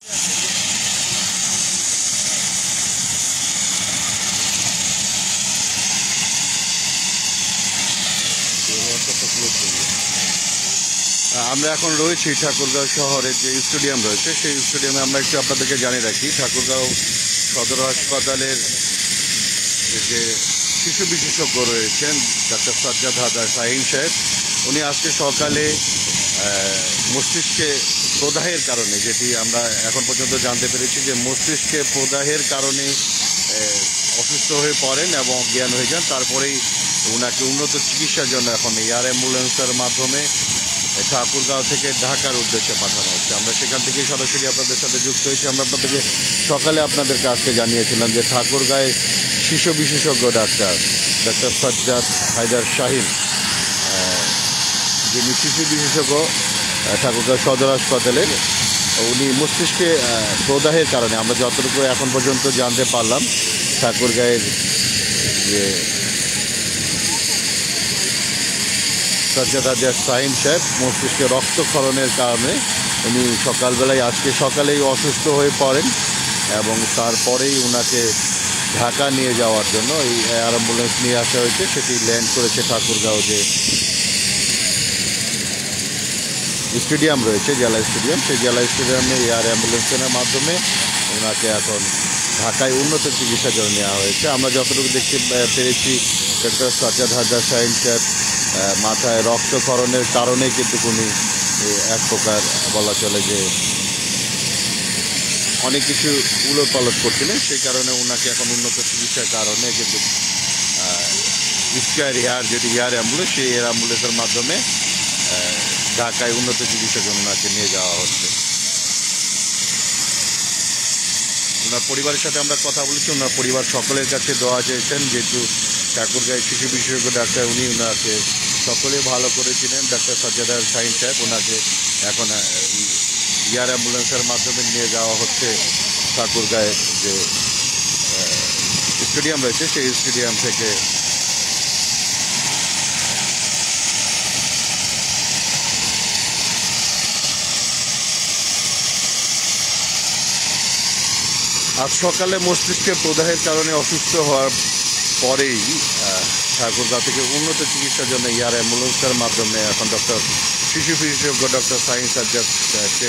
আমরা এখন রয়েছি ঠাকুরগাঁও শহরের যে স্টেডিয়াম রয়েছে সেই স্টেডিয়ামে। আমরা একটু আপনাদেরকে জানিয়ে রাখি, ঠাকুরগাঁও সদর হাসপাতালের যে শিশু বিশেষজ্ঞ রয়েছেন ডাক্তার সাজ্জাদ হায়দার শাহীন সাহেব, উনি আজকে সকালে মস্তিষ্কে প্রদাহের কারণে, যেটি আমরা এখন পর্যন্ত জানতে পেরেছি যে মস্তিষ্কে প্রদাহের কারণে অসুস্থ হয়ে পড়েন এবং অজ্ঞান হয়ে যান। তারপরেই ওনাকে উন্নত চিকিৎসার জন্য এখন এয়ার অ্যাম্বুলেন্সের মাধ্যমে ঠাকুরগাঁও থেকে ঢাকার উদ্দেশ্যে পাঠানো হচ্ছে। আমরা সেখান থেকে সরাসরি আপনাদের সাথে যুক্ত হয়েছি। আমরা আপনাদেরকে সকালে আপনাদের কাছে জানিয়েছিলাম যে ঠাকুরগাঁয়ে শিশু বিশেষজ্ঞ ডাক্তার সাজ্জাদ হায়দার শাহীন, যিনি শিশু বিশেষজ্ঞ ঠাকুরগাঁও সদর হাসপাতালের, উনি মস্তিষ্কে প্রদাহের কারণে, আমরা যতটুকু এখন পর্যন্ত জানতে পারলাম, ঠাকুরগাঁয়ের যে সাজ্জাদ হায়দার শাহীন সাহেব মস্তিষ্কে রক্তক্ষরণের কারণে উনি আজকে সকালেই অসুস্থ হয়ে পড়েন এবং তারপরেই ওনাকে ঢাকা নিয়ে যাওয়ার জন্য এই এয়ার অ্যাম্বুলেন্স নিয়ে আসা হয়েছে। সেটি ল্যান্ড করেছে ঠাকুরগাঁও যে স্টেডিয়াম রয়েছে, জেলা স্টেডিয়াম, সেই জেলা স্টেডিয়ামে এয়ার অ্যাম্বুলেন্সের মাধ্যমে ওনাকে এখন ঢাকায় উন্নত চিকিৎসার জন্য নেওয়া হয়েছে। আমরা যতটুকু দেখতে পেরেছি, ডক্টর সাজ্জাদ হায়দার শাহীন সাহেব মাথায় রক্তক্ষরণের কারণে কিন্তু উনি এক প্রকার বলা চলে যে অনেক কিছু উলটপালট করছিলেন, সেই কারণে ওনাকে এখন উন্নত চিকিৎসার কারণে কিন্তু স্কয়ার এয়ার, যেটি এয়ার অ্যাম্বুলেন্স, সেই এয়ার অ্যাম্বুলেন্সের মাধ্যমে ঢাকায় উন্নত চিকিৎসার জন্য ওনাকে নিয়ে যাওয়া হচ্ছে। ওনার পরিবারের সাথে আমরা কথা বলেছি। ওনার পরিবার সকলের কাছে দোয়া চেয়েছেন, যেহেতু ঠাকুরগাঁয়ের শিশু বিশেষজ্ঞ ডাক্তার, উনি ওনাকে সকলে ভালো করেছিলেন। ডাক্তার সাজ্জাদ হায়দার শাহীন সাহেব, ওনাকে এখন এয়ার অ্যাম্বুলেন্সের মাধ্যমে নিয়ে যাওয়া হচ্ছে ঠাকুরগাঁয়ের যে স্টেডিয়াম রয়েছে সেই স্টেডিয়াম থেকে। আজ সকালে মস্তিষ্কের প্রদাহের কারণে অসুস্থ হওয়ার পরেই ঠাকুরগাঁও থেকে উন্নত চিকিৎসার জন্য এয়ার অ্যাম্বুলেন্সের মাধ্যমে এখন শিশু বিশেষজ্ঞ ডক্টর শাহীন সাজ্জাদকে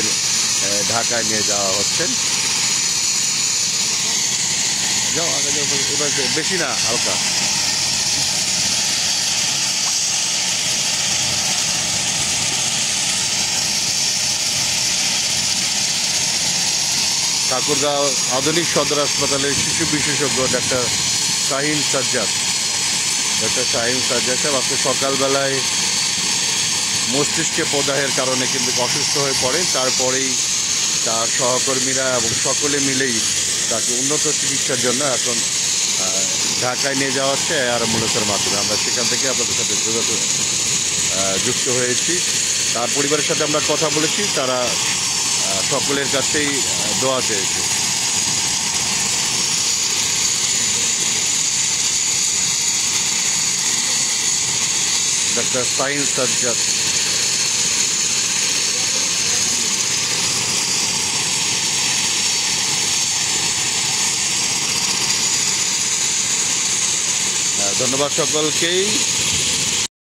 ঢাকায় নিয়ে যাওয়া হচ্ছে। যাও আগে এবার বেশি না, হালকা। ঠাকুরগাঁও আধুনিক সদর হাসপাতালের শিশু বিশেষজ্ঞ ডাক্তার শাহীন সাজ্জাদ সাহেব আজকে সকালবেলায় মস্তিষ্কে প্রদাহের কারণে কিন্তু অসুস্থ হয়ে পড়েন। তারপরেই তার সহকর্মীরা এবং সকলে মিলেই তাকে উন্নত চিকিৎসার জন্য এখন ঢাকায় নিয়ে যাওয়া হচ্ছে এয়ার অ্যাম্বুলেন্সের মাধ্যমে। আমরা সেখান থেকে আপনাদের সাথে যুক্ত হয়েছি। তার পরিবারের সাথে আমরা কথা বলেছি, তারা সকলের কাছেই দোয়া চেয়েছে। ডাক্তার শাহীন সাজ্জাদ ধন্যবাদ সকলকেই।